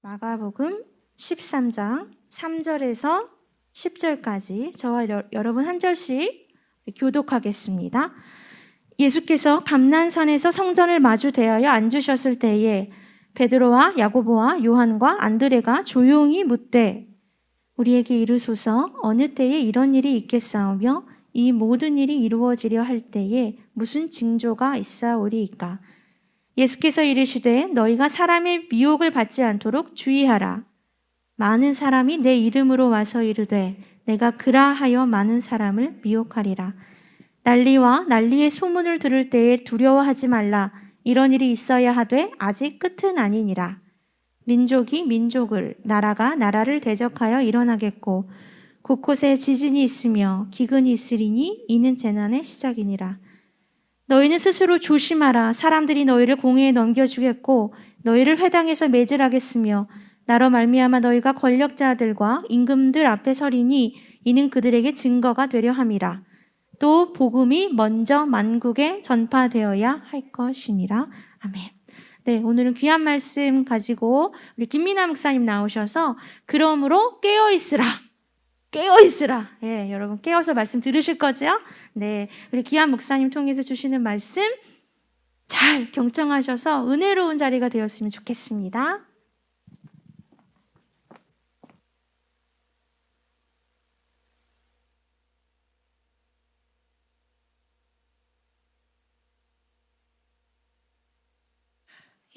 마가복음 13장 3절에서 10절까지 저와 여러분 한 절씩 교독하겠습니다. 예수께서 감난산에서 성전을 마주 대하여 앉으셨을 때에 베드로와 야고보와 요한과 안드레가 조용히 묻되 우리에게 이르소서 어느 때에 이런 일이 있겠사오며 이 모든 일이 이루어지려 할 때에 무슨 징조가 있사오리이까? 예수께서 이르시되 너희가 사람의 미혹을 받지 않도록 주의하라. 많은 사람이 내 이름으로 와서 이르되 내가 그라하여 많은 사람을 미혹하리라. 난리와 난리의 소문을 들을 때에 두려워하지 말라. 이런 일이 있어야 하되 아직 끝은 아니니라. 민족이 민족을, 나라가 나라를 대적하여 일어나겠고 곳곳에 지진이 있으며 기근이 있으리니 이는 재난의 시작이니라. 너희는 스스로 조심하라. 사람들이 너희를 공회에 넘겨주겠고 너희를 회당에서 매질하겠으며 나로 말미암아 너희가 권력자들과 임금들 앞에 서리니 이는 그들에게 증거가 되려 함이라. 또 복음이 먼저 만국에 전파되어야 할 것이니라. 아멘. 네, 오늘은 귀한 말씀 가지고 우리 김민아 목사님 나오셔서 그러므로 깨어있으라. 깨어있으라. 예, 여러분 깨어서 말씀 들으실 거죠? 네, 우리 귀한 목사님 통해서 주시는 말씀 잘 경청하셔서 은혜로운 자리가 되었으면 좋겠습니다.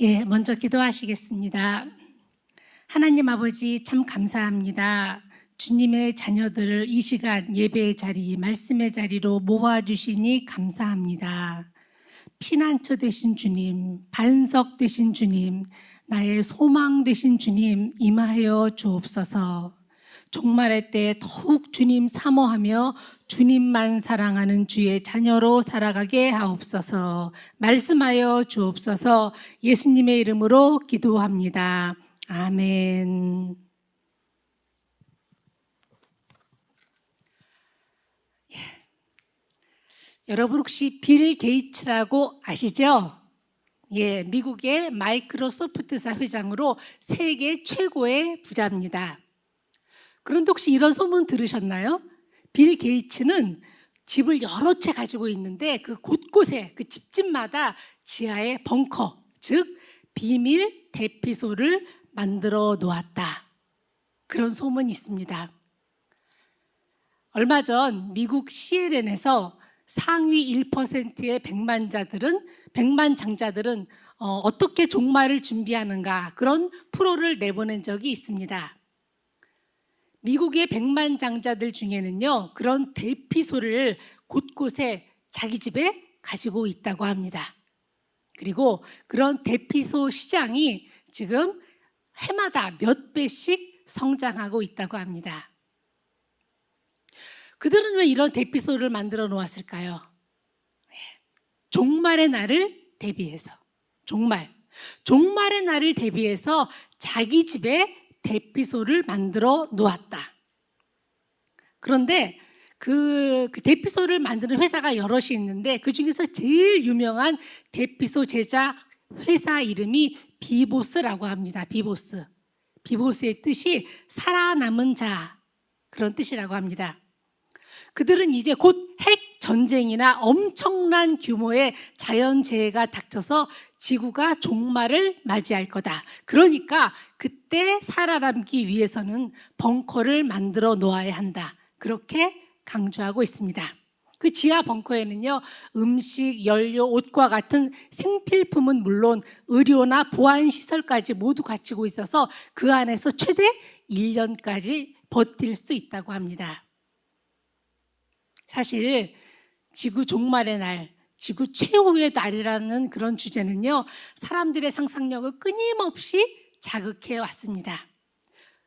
예, 먼저 기도하시겠습니다. 하나님 아버지 참 감사합니다. 주님의 자녀들을 이 시간 예배의 자리, 말씀의 자리로 모아주시니 감사합니다. 피난처 되신 주님, 반석 되신 주님, 나의 소망 되신 주님 임하여 주옵소서. 종말의 때 더욱 주님 사모하며 주님만 사랑하는 주의 자녀로 살아가게 하옵소서. 말씀하여 주옵소서. 예수님의 이름으로 기도합니다. 아멘. 여러분 혹시 빌 게이츠라고 아시죠? 예, 미국의 마이크로소프트사 회장으로 세계 최고의 부자입니다. 그런데 혹시 이런 소문 들으셨나요? 빌 게이츠는 집을 여러 채 가지고 있는데 그 곳곳에 그 집집마다 지하에 벙커, 즉 비밀 대피소를 만들어 놓았다. 그런 소문이 있습니다. 얼마 전 미국 CNN에서 상위 1%의 백만장자들은 어떻게 종말을 준비하는가 그런 프로를 내보낸 적이 있습니다. 미국의 백만장자들 중에는요, 그런 대피소를 곳곳에 자기 집에 가지고 있다고 합니다. 그리고 그런 대피소 시장이 지금 해마다 몇 배씩 성장하고 있다고 합니다. 그들은 왜 이런 대피소를 만들어 놓았을까요? 종말의 날을 대비해서, 종말의 날을 대비해서 자기 집에 대피소를 만들어 놓았다. 그런데 그 대피소를 만드는 회사가 여럿이 있는데 그 중에서 제일 유명한 대피소 제작 회사 이름이 비보스라고 합니다. 비보스. 비보스의 뜻이 살아남은 자, 그런 뜻이라고 합니다. 그들은 이제 곧 핵 전쟁이나 엄청난 규모의 자연재해가 닥쳐서 지구가 종말을 맞이할 거다. 그러니까 그때 살아남기 위해서는 벙커를 만들어 놓아야 한다. 그렇게 강조하고 있습니다. 그 지하 벙커에는요, 음식, 연료, 옷과 같은 생필품은 물론 의료나 보안시설까지 모두 갖추고 있어서 그 안에서 최대 1년까지 버틸 수 있다고 합니다. 사실 지구 종말의 날, 지구 최후의 날이라는 그런 주제는요, 사람들의 상상력을 끊임없이 자극해 왔습니다.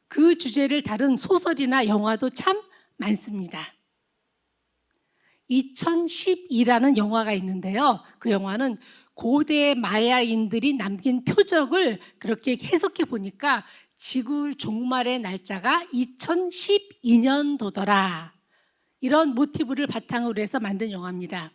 그 주제를 다룬 소설이나 영화도 참 많습니다. 2012라는 영화가 있는데요, 그 영화는 고대 마야인들이 남긴 표적을 그렇게 해석해 보니까 지구 종말의 날짜가 2012년도더라. 이런 모티브를 바탕으로 해서 만든 영화입니다.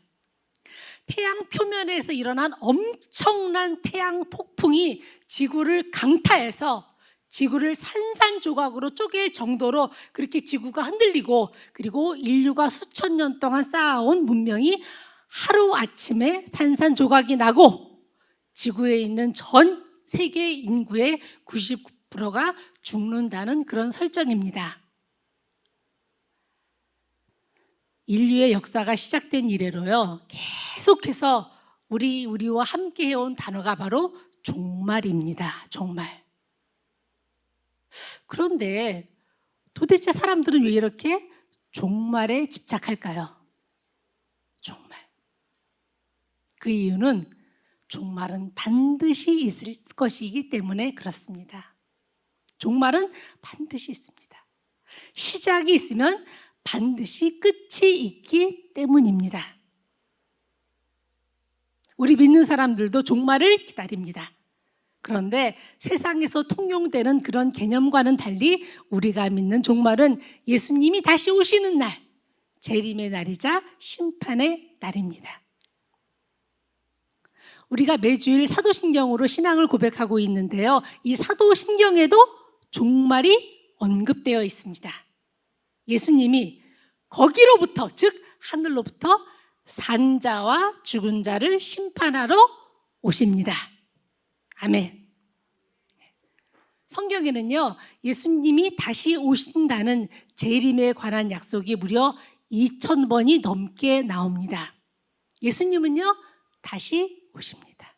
태양 표면에서 일어난 엄청난 태양 폭풍이 지구를 강타해서 지구를 산산조각으로 쪼갤 정도로 그렇게 지구가 흔들리고, 그리고 인류가 수천 년 동안 쌓아온 문명이 하루아침에 산산조각이 나고 지구에 있는 전 세계 인구의 99%가 죽는다는 그런 설정입니다. 인류의 역사가 시작된 이래로요, 계속해서 우리와 함께 해온 단어가 바로 종말입니다. 종말. 그런데 도대체 사람들은 왜 이렇게 종말에 집착할까요? 종말. 그 이유는 종말은 반드시 있을 것이기 때문에 그렇습니다. 종말은 반드시 있습니다. 시작이 있으면 반드시 끝이 있기 때문입니다. 우리 믿는 사람들도 종말을 기다립니다. 그런데 세상에서 통용되는 그런 개념과는 달리 우리가 믿는 종말은 예수님이 다시 오시는 날, 재림의 날이자 심판의 날입니다. 우리가 매주일 사도신경으로 신앙을 고백하고 있는데요, 이 사도신경에도 종말이 언급되어 있습니다. 예수님이 거기로부터, 즉 하늘로부터 산자와 죽은 자를 심판하러 오십니다. 아멘. 성경에는요, 예수님이 다시 오신다는 재림에 관한 약속이 무려 2000번이 넘게 나옵니다. 예수님은요, 다시 오십니다.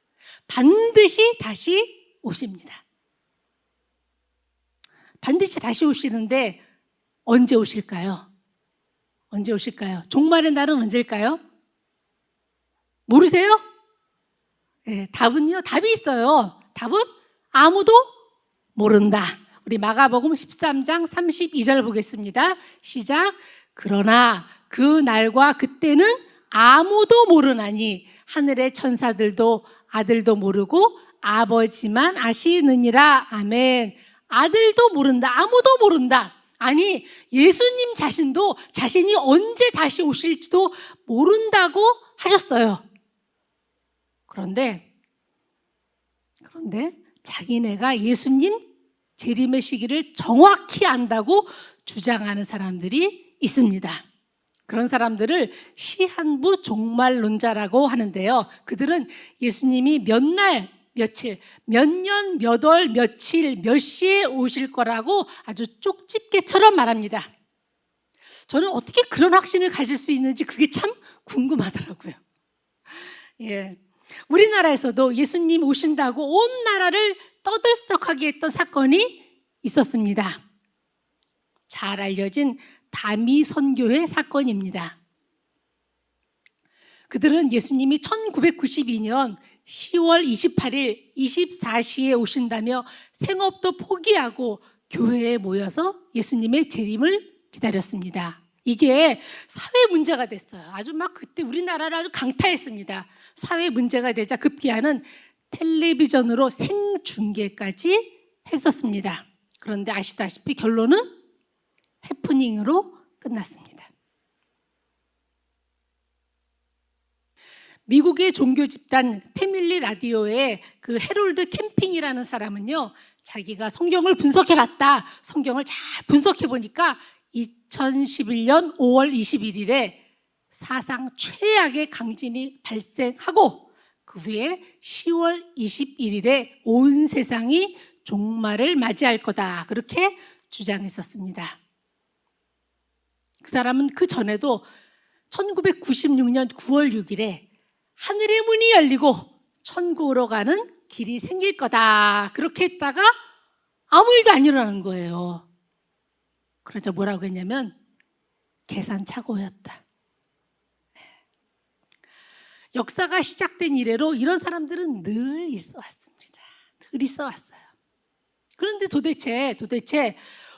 반드시 다시 오십니다. 반드시 다시 오시는데 언제 오실까요? 언제 오실까요? 종말의 날은 언제일까요? 모르세요? 네, 답은요, 답이 있어요. 답은 아무도 모른다. 우리 마가복음 13장 32절 보겠습니다. 시작. 그러나 그 날과 그때는 아무도 모르나니 하늘의 천사들도 아들도 모르고 아버지만 아시느니라. 아멘. 아들도 모른다. 아무도 모른다. 아니, 예수님 자신도 자신이 언제 다시 오실지도 모른다고 하셨어요. 그런데 자기네가 예수님 재림의 시기를 정확히 안다고 주장하는 사람들이 있습니다. 그런 사람들을 시한부 종말론자라고 하는데요, 그들은 예수님이 몇 날, 며칠, 몇 년, 몇 월, 며칠, 몇 시에 오실 거라고 아주 쪽집게처럼 말합니다. 저는 어떻게 그런 확신을 가질 수 있는지 그게 참 궁금하더라고요. 예. 우리나라에서도 예수님 오신다고 온 나라를 떠들썩하게 했던 사건이 있었습니다. 잘 알려진 다미 선교회 사건입니다. 그들은 예수님이 1992년 10월 28일 24시에 오신다며 생업도 포기하고 교회에 모여서 예수님의 재림을 기다렸습니다. 이게 사회 문제가 됐어요. 아주 막 그때 우리나라를 아주 강타했습니다. 사회 문제가 되자 급기야는 텔레비전으로 생중계까지 했었습니다. 그런데 아시다시피 결론은 해프닝으로 끝났습니다. 미국의 종교 집단 패밀리 라디오의 그 해롤드 캠핑이라는 사람은요, 자기가 성경을 분석해봤다. 성경을 잘 분석해보니까 2011년 5월 21일에 사상 최악의 강진이 발생하고 그 후에 10월 21일에 온 세상이 종말을 맞이할 거다, 그렇게 주장했었습니다. 그 사람은 그 전에도 1996년 9월 6일에 하늘의 문이 열리고 천국으로 가는 길이 생길 거다, 그렇게 했다가 아무 일도 안 일어나는 거예요. 그러자 뭐라고 했냐면 계산착오였다. 역사가 시작된 이래로 이런 사람들은 늘 있어 왔습니다. 늘 있어 왔어요. 그런데 도대체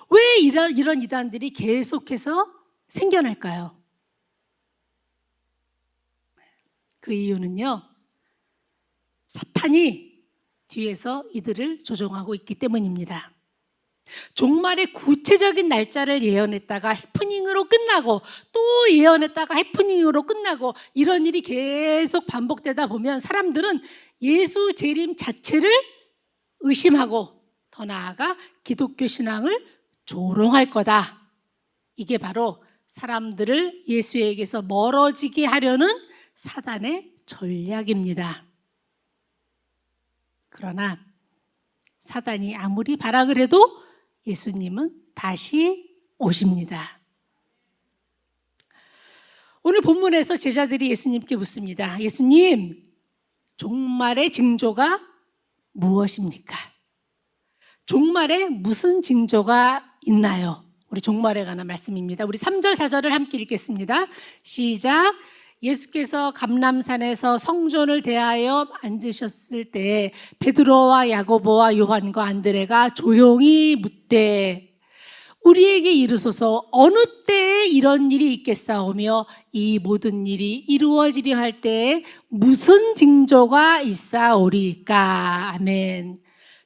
왜 이런 이단들이 계속해서 생겨날까요? 그 이유는요, 사탄이 뒤에서 이들을 조종하고 있기 때문입니다. 종말의 구체적인 날짜를 예언했다가 해프닝으로 끝나고 또 예언했다가 해프닝으로 끝나고 이런 일이 계속 반복되다 보면 사람들은 예수 재림 자체를 의심하고 더 나아가 기독교 신앙을 조롱할 거다. 이게 바로 사람들을 예수에게서 멀어지게 하려는 사단의 전략입니다. 그러나 사단이 아무리 발악을 해도 예수님은 다시 오십니다. 오늘 본문에서 제자들이 예수님께 묻습니다. 예수님, 종말의 징조가 무엇입니까? 종말에 무슨 징조가 있나요? 우리 종말에 관한 말씀입니다. 우리 3절, 4절을 함께 읽겠습니다. 시작. 예수께서 감람산에서 성전을 대하여 앉으셨을 때 베드로와 야고보와 요한과 안드레가 조용히 묻되 우리에게 이르소서 어느 때에 이런 일이 있겠사오며 이 모든 일이 이루어지려 할 때에 무슨 징조가 있사오리까? 아멘.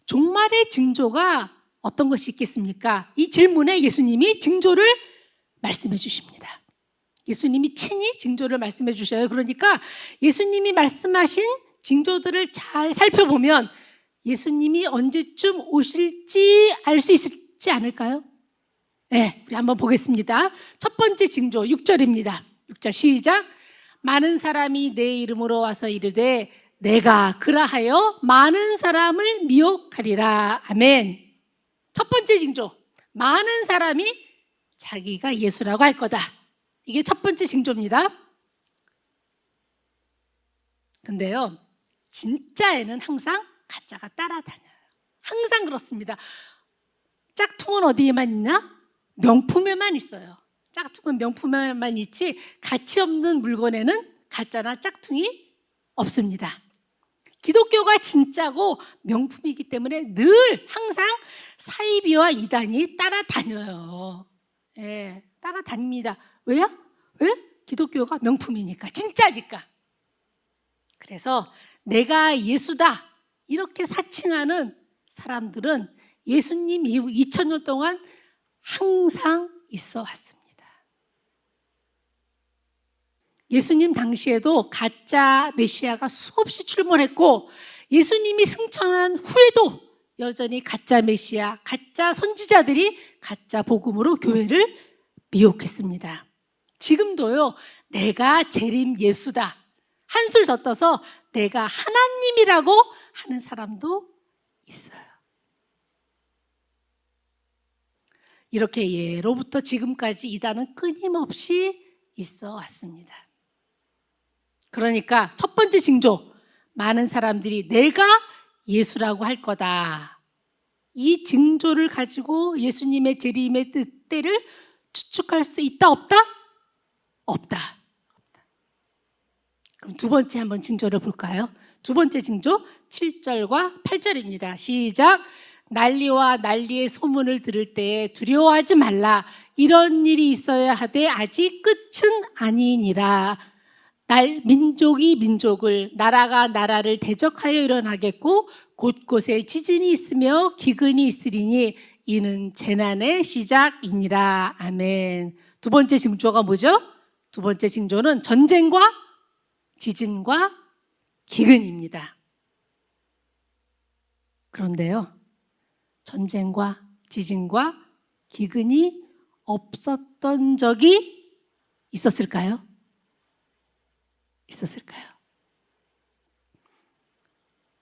종말의 징조가 어떤 것이 있겠습니까? 이 질문에 예수님이 징조를 말씀해 주십니다. 예수님이 친히 징조를 말씀해 주셔요. 그러니까 예수님이 말씀하신 징조들을 잘 살펴보면 예수님이 언제쯤 오실지 알 수 있지 않을까요? 네, 우리 한번 보겠습니다. 첫 번째 징조 6절입니다. 6절 시작. 많은 사람이 내 이름으로 와서 이르되 내가 그라하여 많은 사람을 미혹하리라. 아멘. 첫 번째 징조, 많은 사람이 자기가 예수라고 할 거다. 이게 첫 번째 징조입니다. 근데요, 진짜에는 항상 가짜가 따라다녀요. 항상 그렇습니다. 짝퉁은 어디에만 있나? 명품에만 있어요. 짝퉁은 명품에만 있지 가치 없는 물건에는 가짜나 짝퉁이 없습니다. 기독교가 진짜고 명품이기 때문에 늘 항상 사이비와 이단이 따라다녀요. 예, 따라다닙니다. 왜요? 왜? 기독교가 명품이니까, 진짜니까. 그래서 내가 예수다 이렇게 사칭하는 사람들은 예수님 이후 2000년 동안 항상 있어 왔습니다. 예수님 당시에도 가짜 메시아가 수없이 출몰했고 예수님이 승천한 후에도 여전히 가짜 메시아, 가짜 선지자들이 가짜 복음으로 교회를 미혹했습니다. 지금도요, 내가 재림 예수다 한술 더 떠서 내가 하나님이라고 하는 사람도 있어요. 이렇게 예로부터 지금까지 이단은 끊임없이 있어 왔습니다. 그러니까 첫 번째 징조, 많은 사람들이 내가 예수라고 할 거다. 이 징조를 가지고 예수님의 재림의 때를 추측할 수 있다, 없다? 없다. 그럼 두 번째 한번 징조를 볼까요? 두 번째 징조 7절과 8절입니다. 시작. 난리와 난리의 소문을 들을 때 두려워하지 말라. 이런 일이 있어야 하되 아직 끝은 아니니라. 민족이 민족을, 나라가 나라를 대적하여 일어나겠고 곳곳에 지진이 있으며 기근이 있으리니 이는 재난의 시작이니라. 아멘. 두 번째 징조가 뭐죠? 두 번째 징조는 전쟁과 지진과 기근입니다. 그런데요, 전쟁과 지진과 기근이 없었던 적이 있었을까요? 있었을까요?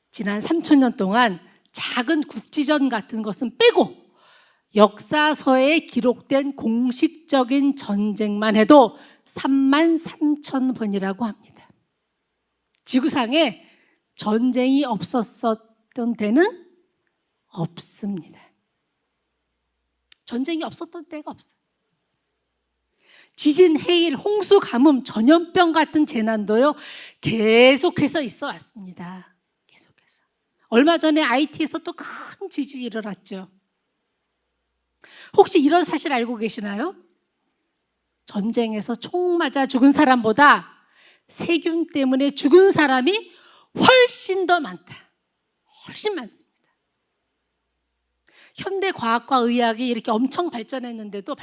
지난 3000년 동안 작은 국지전 같은 것은 빼고 역사서에 기록된 공식적인 전쟁만 해도 33,000번이라고 합니다. 지구상에 전쟁이 없었던 때는 없습니다. 전쟁이 없었던 때가 없어요. 지진, 해일, 홍수, 가뭄, 전염병 같은 재난도요 계속해서 있어 왔습니다. 계속해서. 얼마 전에 IT에서 또 큰 지진이 일어났죠. 혹시 이런 사실 알고 계시나요? 전쟁에서 총 맞아 죽은 사람보다 세균 때문에 죽은 사람이 훨씬 더 많다. 훨씬 많습니다. 현대 과학과 의학이 이렇게 엄청 발달했는데도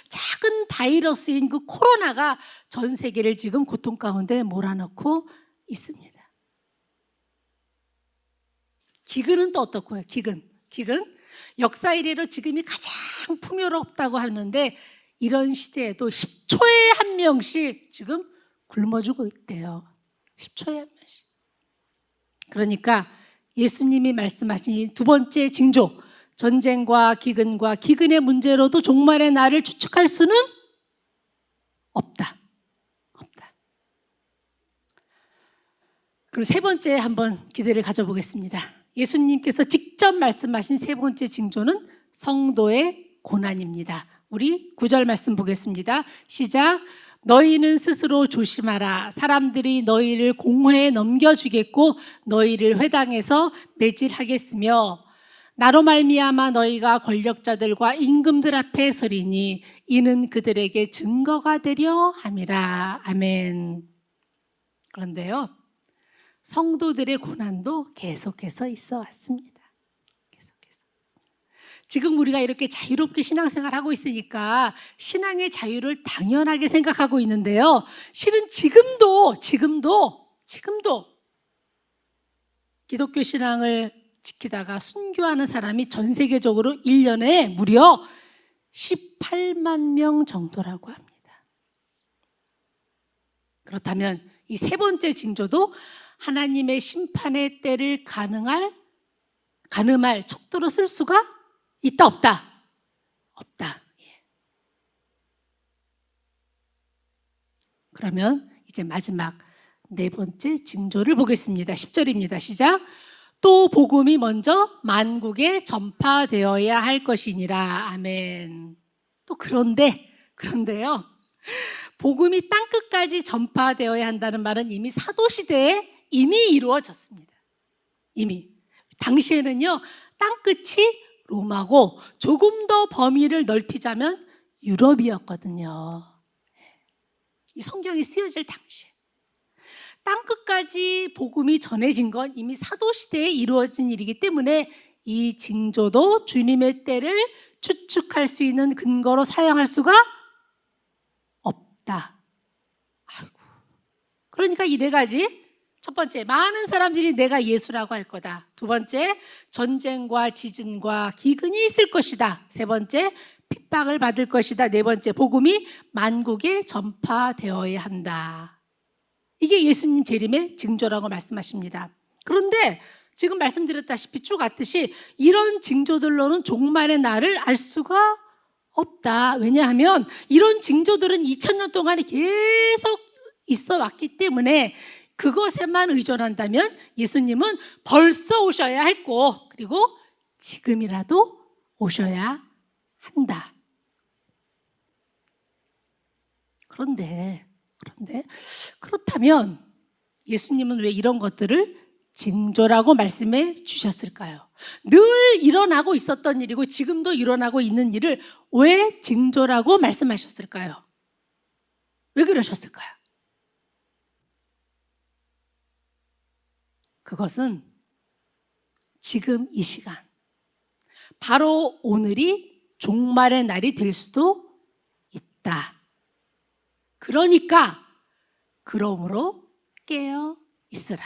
작은 바이러스인 그 코로나가 전 세계를 지금 고통 가운데 몰아넣고 있습니다. 기근은 또 어떻고요? 기근. 역사 이래로 지금이 가장 풍요롭다고 하는데 이런 시대에도 10초에 한 명씩 지금 굶어 죽고 있대요. 10초에 한 명씩. 그러니까 예수님이 말씀하신 이 두 번째 징조, 전쟁과 기근의 문제로도 종말의 날을 추측할 수는 없다. 그럼 세 번째 한번 기대를 가져보겠습니다. 예수님께서 직접 말씀하신 세 번째 징조는 성도의 고난입니다. 우리 9절 말씀 보겠습니다. 시작. 너희는 스스로 조심하라. 사람들이 너희를 공회에 넘겨주겠고 너희를 회당에서 매질하겠으며 나로 말미암아 너희가 권력자들과 임금들 앞에 서리니 이는 그들에게 증거가 되려 함이라. 아멘. 그런데요, 성도들의 고난도 계속해서 있어 왔습니다. 계속해서. 지금 우리가 이렇게 자유롭게 신앙생활하고 있으니까 신앙의 자유를 당연하게 생각하고 있는데요. 실은 지금도 기독교 신앙을 지키다가 순교하는 사람이 전 세계적으로 1년에 무려 18만 명 정도라고 합니다. 그렇다면 이 세 번째 징조도 하나님의 심판의 때를 가늠할 척도로 쓸 수가 있다, 없다? 없다. 그러면 이제 마지막 네 번째 징조를 보겠습니다. 10절입니다. 시작. 또 복음이 먼저 만국에 전파되어야 할 것이니라. 아멘. 또 그런데요. 복음이 땅끝까지 전파되어야 한다는 말은 이미 사도시대에 이미 이루어졌습니다. 이미. 당시에는요, 땅끝이 로마고 조금 더 범위를 넓히자면 유럽이었거든요. 이 성경이 쓰여질 당시에. 땅끝까지 복음이 전해진 건 이미 사도시대에 이루어진 일이기 때문에 이 징조도 주님의 때를 추측할 수 있는 근거로 사용할 수가 없다. 아이고. 그러니까 이 네 가지. 첫 번째, 많은 사람들이 내가 예수라고 할 거다. 두 번째, 전쟁과 지진과 기근이 있을 것이다. 세 번째, 핍박을 받을 것이다. 네 번째, 복음이 만국에 전파되어야 한다. 이게 예수님 재림의 징조라고 말씀하십니다. 그런데 지금 말씀드렸다시피 쭉 왔듯이 이런 징조들로는 종말의 날을 알 수가 없다. 왜냐하면 이런 징조들은 2000년 동안에 계속 있어 왔기 때문에 그것에만 의존한다면 예수님은 벌써 오셔야 했고 그리고 지금이라도 오셔야 한다. 그런데 그렇다면 예수님은 왜 이런 것들을 징조라고 말씀해 주셨을까요? 늘 일어나고 있었던 일이고 지금도 일어나고 있는 일을 왜 징조라고 말씀하셨을까요? 왜 그러셨을까요? 그것은 지금 이 시간, 바로 오늘이 종말의 날이 될 수도 있다. 그러므로 깨어 있으라.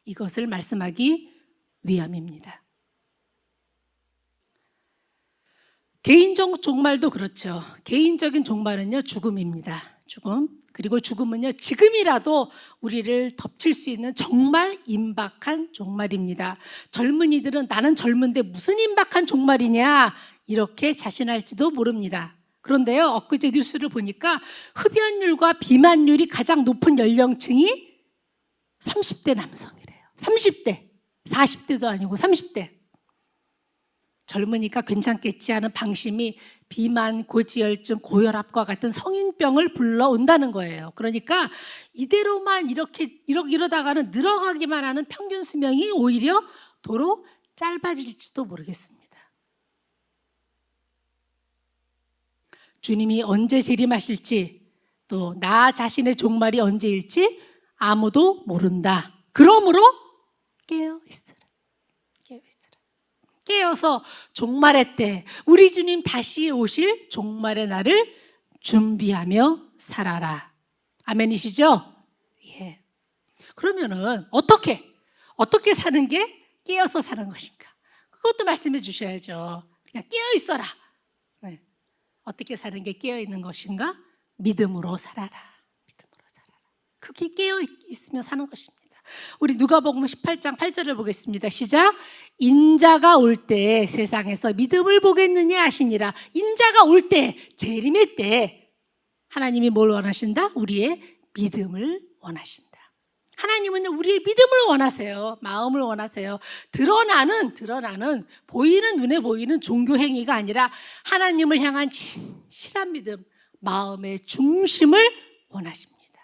이것을 말씀하기 위함입니다. 개인적 종말도 그렇죠. 개인적인 종말은요, 죽음입니다. 죽음. 그리고 죽음은요, 지금이라도 우리를 덮칠 수 있는 정말 임박한 종말입니다. 젊은이들은 나는 젊은데 무슨 임박한 종말이냐 이렇게 자신할지도 모릅니다. 그런데요, 엊그제 뉴스를 보니까 흡연율과 비만율이 가장 높은 연령층이 30대 남성이래요. 30대, 40대도 아니고 30대. 젊으니까 괜찮겠지 하는 방심이 비만, 고지혈증, 고혈압과 같은 성인병을 불러온다는 거예요. 그러니까 이대로만 이러다가는 늘어가기만 하는 평균 수명이 오히려 도로 짧아질지도 모르겠습니다. 주님이 언제 재림하실지 또 나 자신의 종말이 언제일지 아무도 모른다. 그러므로 깨어 있으라. 깨어서 종말의 때 우리 주님 다시 오실 종말의 날을 준비하며 살아라. 아멘이시죠? 예. 그러면은 어떻게 사는 게 깨어서 사는 것인가? 그것도 말씀해 주셔야죠. 그냥 깨어 있어라. 네. 어떻게 사는 게 깨어 있는 것인가? 믿음으로 살아라. 믿음으로 살아라. 그게 깨어 있으면 사는 것입니다. 우리 누가복음 18장 8절을 보겠습니다. 시작. 인자가 올 때 세상에서 믿음을 보겠느냐 하시니라. 인자가 올 때, 재림의 때 하나님이 뭘 원하신다? 우리의 믿음을 원하신다. 하나님은 우리의 믿음을 원하세요. 마음을 원하세요. 드러나는 보이는 눈에 보이는 종교 행위가 아니라 하나님을 향한 진실한 믿음, 마음의 중심을 원하십니다.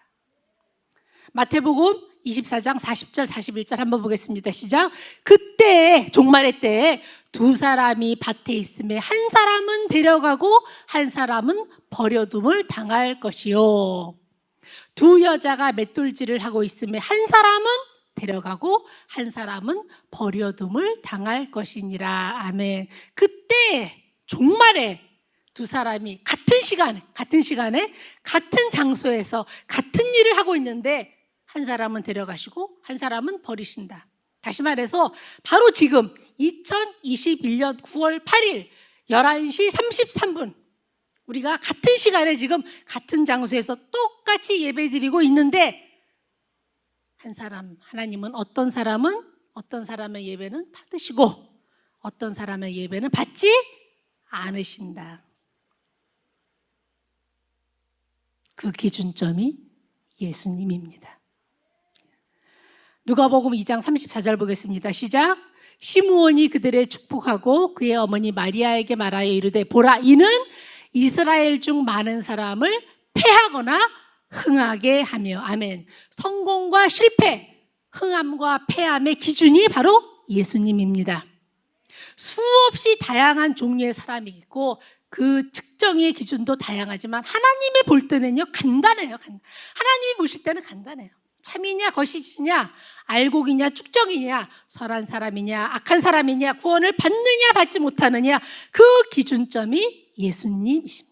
마태복음 24장 40절 41절 한번 보겠습니다. 시작. 그때 종말의 때에 두 사람이 밭에 있음에 한 사람은 데려가고 한 사람은 버려둠을 당할 것이요. 두 여자가 맷돌질을 하고 있음에 한 사람은 데려가고 한 사람은 버려둠을 당할 것이니라. 아멘. 그때 종말에 두 사람이 같은 시간에 같은 장소에서 같은 일을 하고 있는데 한 사람은 데려가시고 한 사람은 버리신다. 다시 말해서 바로 지금 2021년 9월 8일 11시 33분 우리가 같은 시간에 지금 같은 장소에서 똑같이 예배드리고 있는데 하나님은 어떤 사람의 예배는 받으시고 어떤 사람의 예배는 받지 않으신다. 그 기준점이 예수님입니다. 누가복음 2장 34절 보겠습니다. 시작. 시므온이 그들의 축복하고 그의 어머니 마리아에게 말하여 이르되 보라 이는 이스라엘 중 많은 사람을 패하거나 흥하게 하며. 아멘. 성공과 실패, 흥함과 패함의 기준이 바로 예수님입니다. 수없이 다양한 종류의 사람이 있고 그 측정의 기준도 다양하지만 하나님이 볼 때는요 간단해요. 하나님이 보실 때는 간단해요. 참이냐 거짓이냐 알곡이냐 쭉정이냐 선한 사람이냐 악한 사람이냐 구원을 받느냐 받지 못하느냐 그 기준점이 예수님이십니다.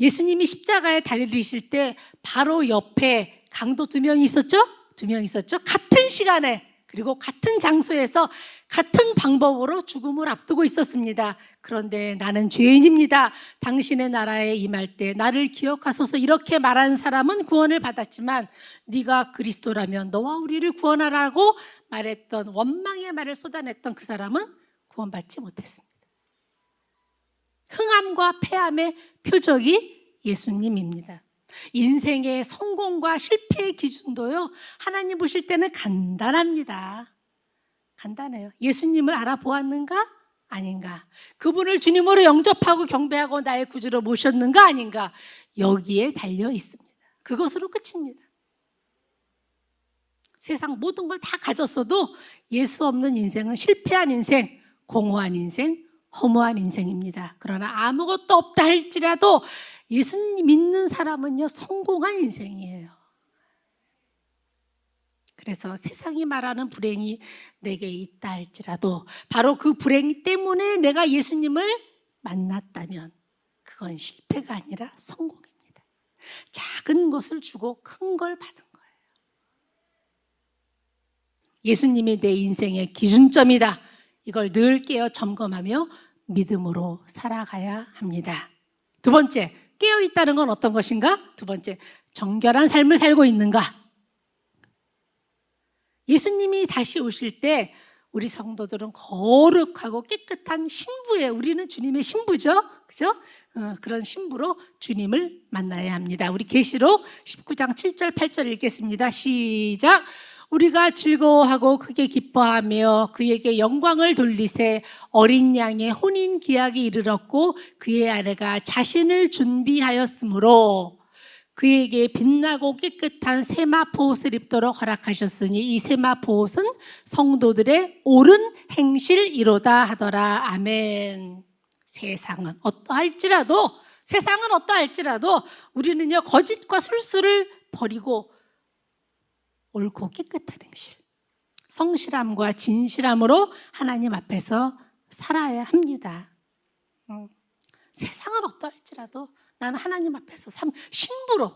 예수님이 십자가에 다리를 지실 때 바로 옆에 강도 2명이 있었죠? 2명 있었죠? 같은 시간에 그리고 같은 장소에서 같은 방법으로 죽음을 앞두고 있었습니다. 그런데 나는 죄인입니다. 당신의 나라에 임할 때 나를 기억하소서 이렇게 말한 사람은 구원을 받았지만 네가 그리스도라면 너와 우리를 구원하라고 말했던 원망의 말을 쏟아냈던 그 사람은 구원받지 못했습니다. 흥함과 패함의 표적이 예수님입니다. 인생의 성공과 실패의 기준도요 하나님 보실 때는 간단합니다. 간단해요. 예수님을 알아보았는가? 아닌가? 그분을 주님으로 영접하고 경배하고 나의 구주로 모셨는가? 아닌가? 여기에 달려 있습니다. 그것으로 끝입니다. 세상 모든 걸 다 가졌어도 예수 없는 인생은 실패한 인생, 공허한 인생, 허무한 인생입니다. 그러나 아무것도 없다 할지라도 예수님 믿는 사람은요 성공한 인생이에요. 그래서 세상이 말하는 불행이 내게 있다 할지라도 바로 그 불행 때문에 내가 예수님을 만났다면 그건 실패가 아니라 성공입니다. 작은 것을 주고 큰 걸 받은 거예요. 예수님이 내 인생의 기준점이다. 이걸 늘 깨어 점검하며 믿음으로 살아가야 합니다. 두 번째, 깨어있다는 건 어떤 것인가? 두 번째, 정결한 삶을 살고 있는가? 예수님이 다시 오실 때 우리 성도들은 거룩하고 깨끗한 신부에 우리는 주님의 신부죠. 그죠? 그런 신부로 주님을 만나야 합니다. 우리 계시록 19장 7절 8절 읽겠습니다. 시작. 우리가 즐거워하고 크게 기뻐하며 그에게 영광을 돌리세 어린 양의 혼인 기약이 이르렀고 그의 아내가 자신을 준비하였으므로 그에게 빛나고 깨끗한 세마포 옷을 입도록 허락하셨으니 이 세마포 옷은 성도들의 옳은 행실이로다 하더라. 아멘. 세상은 어떠할지라도 우리는요 거짓과 술수를 버리고 옳고 깨끗한 행실, 성실함과 진실함으로 하나님 앞에서 살아야 합니다. 세상은 어떠할지라도 나는 하나님 앞에서 신부로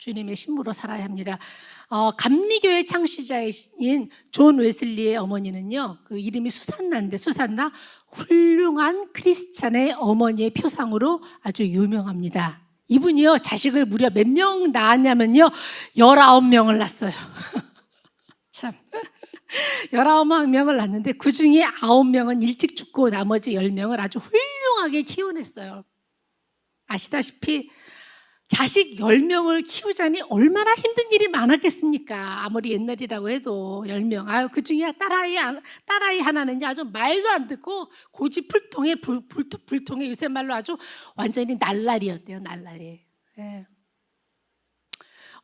주님의 신부로 살아야 합니다. 감리교의 창시자인 존 웨슬리의 어머니는요, 그 이름이 수산나인데, 수산나 훌륭한 크리스찬의 어머니의 표상으로 아주 유명합니다. 이분이요, 자식을 무려 몇 명 낳았냐면요, 19명을 낳았어요. 참. 19명을 낳았는데 그 중에 9명은 일찍 죽고 나머지 10명을 아주 훌륭하게 키워냈어요. 아시다시피 자식 10명을 키우자니 얼마나 힘든 일이 많았겠습니까? 아무리 옛날이라고 해도 10명. 그 중에 딸아이 하나는요, 아주 말도 안 듣고 고집불통에 불통에 요새 말로 아주 완전히 날라리였대요, 날라리. 예.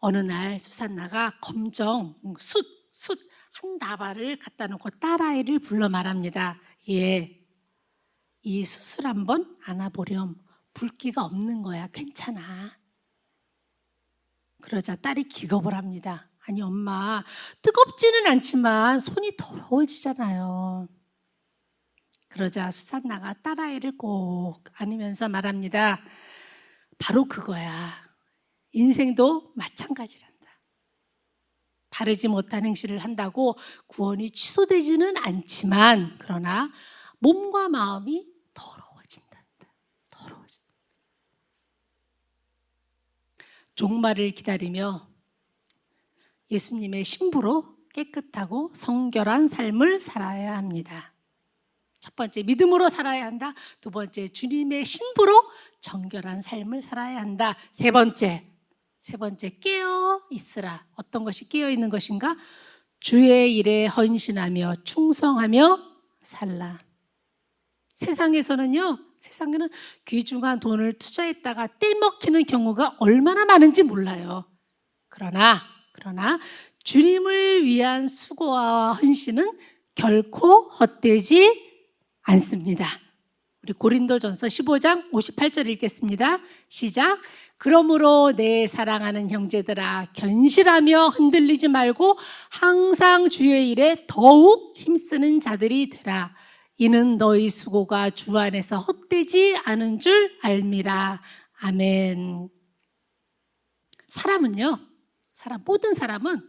어느 날 수산나가 검정 숯 한 다발을 갖다 놓고 딸아이를 불러 말합니다. 예, 이 숯을 한번 안아보렴. 불기가 없는 거야. 괜찮아. 그러자 딸이 기겁을 합니다. 아니 엄마, 뜨겁지는 않지만 손이 더러워지잖아요. 그러자 수산나가 딸아이를 꼭 안으면서 말합니다. 바로 그거야. 인생도 마찬가지란다. 바르지 못한 행실을 한다고 구원이 취소되지는 않지만 그러나 몸과 마음이 더러워진단다. 더러워진다. 종말을 기다리며 예수님의 신부로 깨끗하고 성결한 삶을 살아야 합니다. 첫 번째, 믿음으로 살아야 한다. 두 번째, 주님의 신부로 정결한 삶을 살아야 한다. 세 번째, 깨어 있으라. 어떤 것이 깨어 있는 것인가? 주의 일에 헌신하며 충성하며 살라. 세상에는 귀중한 돈을 투자했다가 떼먹히는 경우가 얼마나 많은지 몰라요. 그러나 주님을 위한 수고와 헌신은 결코 헛되지 않습니다. 우리 고린도전서 15장 58절 읽겠습니다. 시작. 그러므로 내 사랑하는 형제들아, 견실하며 흔들리지 말고 항상 주의 일에 더욱 힘쓰는 자들이 되라. 이는 너희 수고가 주 안에서 헛되지 않은 줄 알미라. 아멘. 모든 사람은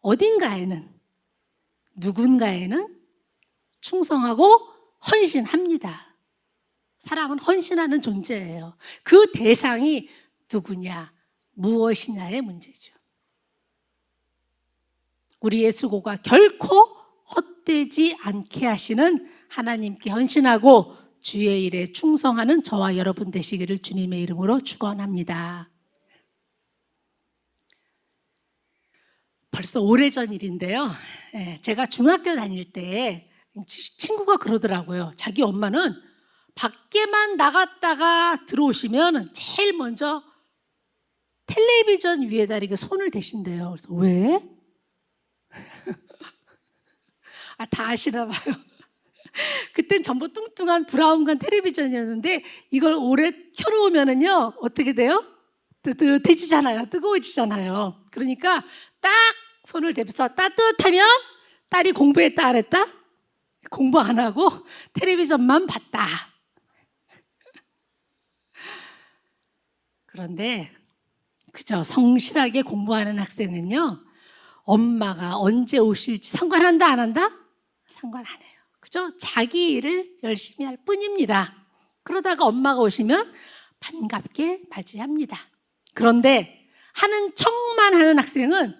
어딘가에는, 누군가에는 충성하고 헌신합니다. 사람은 헌신하는 존재예요. 그 대상이 누구냐, 무엇이냐의 문제죠. 우리의 수고가 결코 헛되지 않게 하시는 하나님께 헌신하고 주의 일에 충성하는 저와 여러분 되시기를 주님의 이름으로 축원합니다. 벌써 오래전 일인데요. 제가 중학교 다닐 때 친구가 그러더라고요. 자기 엄마는 밖에만 나갔다가 들어오시면 제일 먼저 텔레비전 위에다 이렇게 손을 대신대요. 그래서 왜? 다 아시나 봐요. 그땐 전부 뚱뚱한 브라운관 텔레비전이었는데 이걸 오래 켜놓으면은요, 어떻게 돼요? 뜨뜻해지잖아요. 뜨거워지잖아요. 그러니까 딱 손을 대면서 따뜻하면 딸이 공부했다 안 했다? 공부 안 하고 텔레비전만 봤다. 그런데 그저 성실하게 공부하는 학생은요, 엄마가 언제 오실지 상관한다 안 한다? 상관 안 해요. 그저 자기 일을 열심히 할 뿐입니다. 그러다가 엄마가 오시면 반갑게 맞이합니다. 그런데 하는 척만 하는 학생은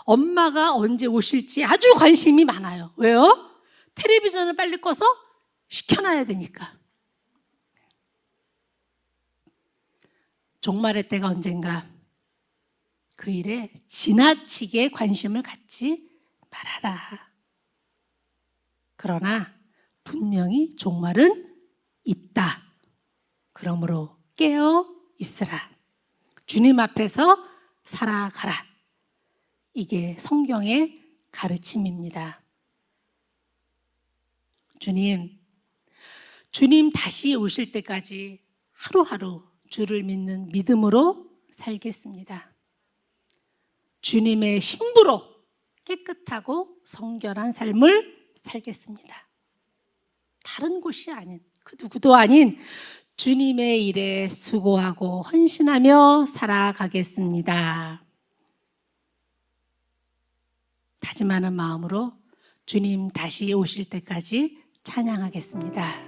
엄마가 언제 오실지 아주 관심이 많아요. 왜요? 텔레비전을 빨리 꺼서 시켜놔야 되니까. 종말의 때가 언젠가 그 일에 지나치게 관심을 갖지 말아라. 그러나 분명히 종말은 있다. 그러므로 깨어 있으라. 주님 앞에서 살아가라. 이게 성경의 가르침입니다. 주님 다시 오실 때까지 하루하루 주를 믿는 믿음으로 살겠습니다. 주님의 신부로 깨끗하고 성결한 삶을 살겠습니다. 다른 곳이 아닌, 그 누구도 아닌 주님의 일에 수고하고 헌신하며 살아가겠습니다. 다짐하는 마음으로 주님 다시 오실 때까지 찬양하겠습니다.